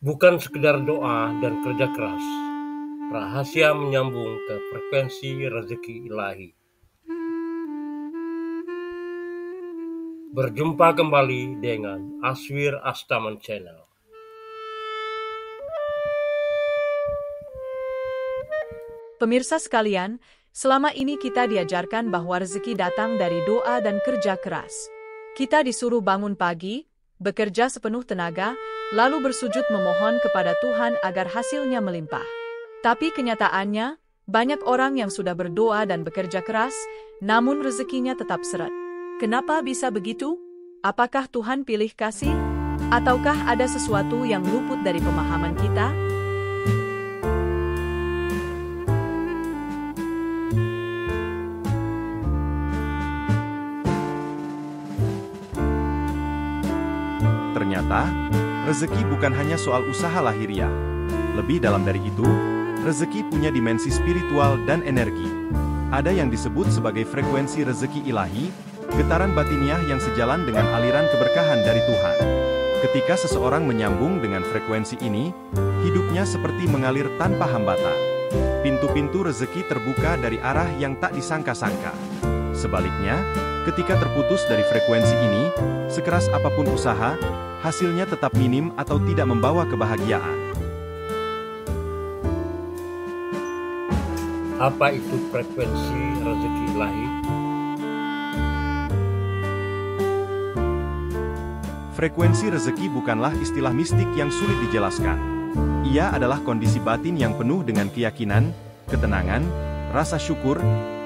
Bukan sekedar doa dan kerja keras, rahasia menyambung ke frekuensi rezeki ilahi. Berjumpa kembali dengan Aswir Astaman Channel. Pemirsa sekalian, selama ini kita diajarkan bahwa rezeki datang dari doa dan kerja keras. Kita disuruh bangun pagi, bekerja sepenuh tenaga, lalu bersujud memohon kepada Tuhan agar hasilnya melimpah. Tapi kenyataannya, banyak orang yang sudah berdoa dan bekerja keras, namun rezekinya tetap seret. Kenapa bisa begitu? Apakah Tuhan pilih kasih? Ataukah ada sesuatu yang luput dari pemahaman kita? Ternyata, rezeki bukan hanya soal usaha lahiriah. Lebih dalam dari itu, rezeki punya dimensi spiritual dan energi. Ada yang disebut sebagai frekuensi rezeki ilahi, getaran batiniah yang sejalan dengan aliran keberkahan dari Tuhan. Ketika seseorang menyambung dengan frekuensi ini, hidupnya seperti mengalir tanpa hambatan. Pintu-pintu rezeki terbuka dari arah yang tak disangka-sangka. Sebaliknya, ketika terputus dari frekuensi ini, sekeras apapun usaha, hasilnya tetap minim atau tidak membawa kebahagiaan. Apa itu frekuensi rezeki ilahi? Frekuensi rezeki bukanlah istilah mistik yang sulit dijelaskan. Ia adalah kondisi batin yang penuh dengan keyakinan, ketenangan, rasa syukur,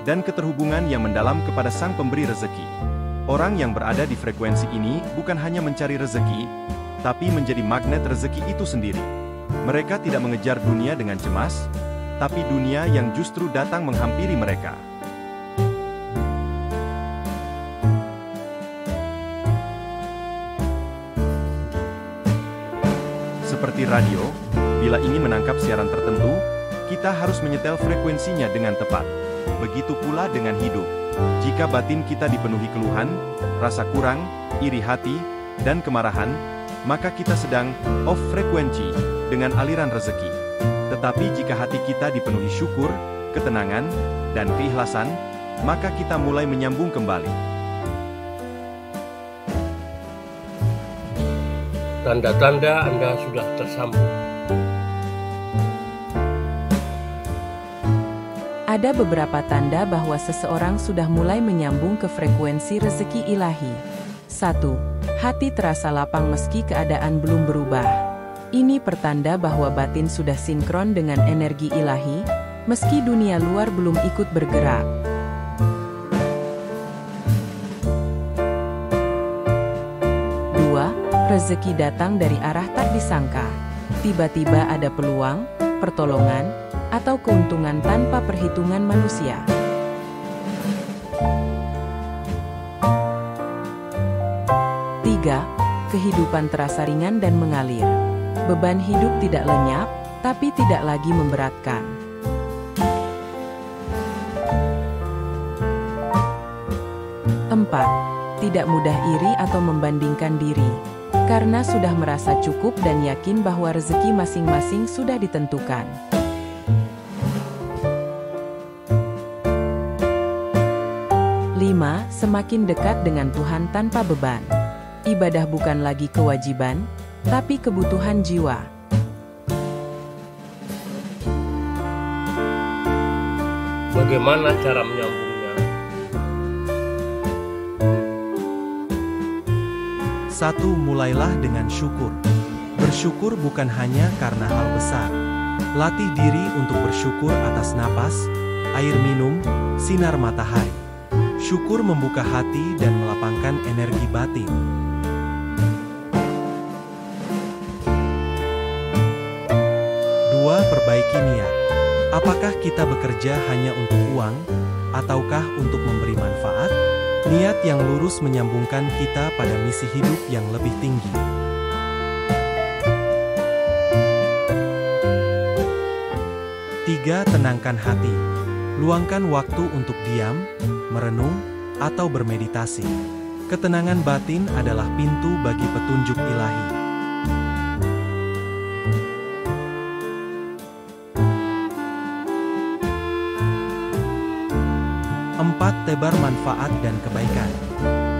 dan keterhubungan yang mendalam kepada Sang Pemberi rezeki. Orang yang berada di frekuensi ini bukan hanya mencari rezeki, tapi menjadi magnet rezeki itu sendiri. Mereka tidak mengejar dunia dengan cemas, tapi dunia yang justru datang menghampiri mereka. Seperti radio, bila ingin menangkap siaran tertentu, kita harus menyetel frekuensinya dengan tepat. Begitu pula dengan hidup. Jika batin kita dipenuhi keluhan, rasa kurang, iri hati, dan kemarahan, maka kita sedang off frekuensi dengan aliran rezeki. Tetapi jika hati kita dipenuhi syukur, ketenangan, dan keikhlasan, maka kita mulai menyambung kembali. Tanda-tanda Anda sudah tersambung. Ada beberapa tanda bahwa seseorang sudah mulai menyambung ke frekuensi rezeki ilahi. 1. Hati terasa lapang meski keadaan belum berubah. Ini pertanda bahwa batin sudah sinkron dengan energi ilahi, meski dunia luar belum ikut bergerak. 2. Rezeki datang dari arah tak disangka. Tiba-tiba ada peluang, pertolongan, atau keuntungan tanpa perhitungan manusia. 3. Kehidupan terasa ringan dan mengalir. Beban hidup tidak lenyap, tapi tidak lagi memberatkan. 4. Tidak mudah iri atau membandingkan diri, karena sudah merasa cukup dan yakin bahwa rezeki masing-masing sudah ditentukan. 5. Semakin dekat dengan Tuhan tanpa beban. Ibadah bukan lagi kewajiban, tapi kebutuhan jiwa. Bagaimana cara menyambungnya? 1. Mulailah dengan syukur. Bersyukur bukan hanya karena hal besar. Latih diri untuk bersyukur atas napas, air minum, sinar matahari. Syukur membuka hati dan melapangkan energi batin. 2. Perbaiki niat. Apakah kita bekerja hanya untuk uang, ataukah untuk memberi manfaat? Niat yang lurus menyambungkan kita pada misi hidup yang lebih tinggi. 3. Tenangkan hati. Luangkan waktu untuk diam, merenung, atau bermeditasi. Ketenangan batin adalah pintu bagi petunjuk ilahi. 4. Tebar manfaat dan kebaikan.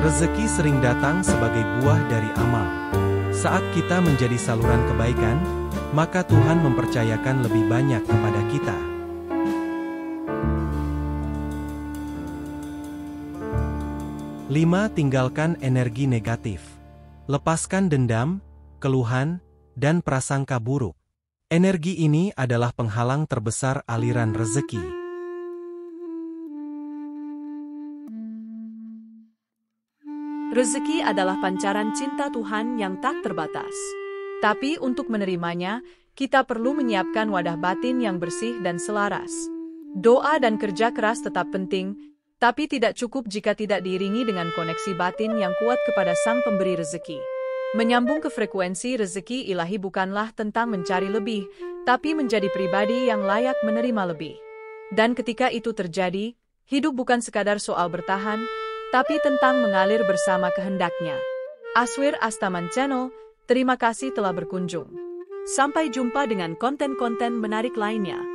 Rezeki sering datang sebagai buah dari amal. Saat kita menjadi saluran kebaikan, maka Tuhan mempercayakan lebih banyak kepada kita. 5. Tinggalkan energi negatif. Lepaskan dendam, keluhan, dan prasangka buruk. Energi ini adalah penghalang terbesar aliran rezeki. Rezeki adalah pancaran cinta Tuhan yang tak terbatas. Tapi untuk menerimanya, kita perlu menyiapkan wadah batin yang bersih dan selaras. Doa dan kerja keras tetap penting, tapi tidak cukup jika tidak diiringi dengan koneksi batin yang kuat kepada Sang Pemberi rezeki. Menyambung ke frekuensi rezeki ilahi bukanlah tentang mencari lebih, tapi menjadi pribadi yang layak menerima lebih. Dan ketika itu terjadi, hidup bukan sekadar soal bertahan, tapi tentang mengalir bersama kehendaknya. Aswir Astaman Channel, terima kasih telah berkunjung. Sampai jumpa dengan konten-konten menarik lainnya.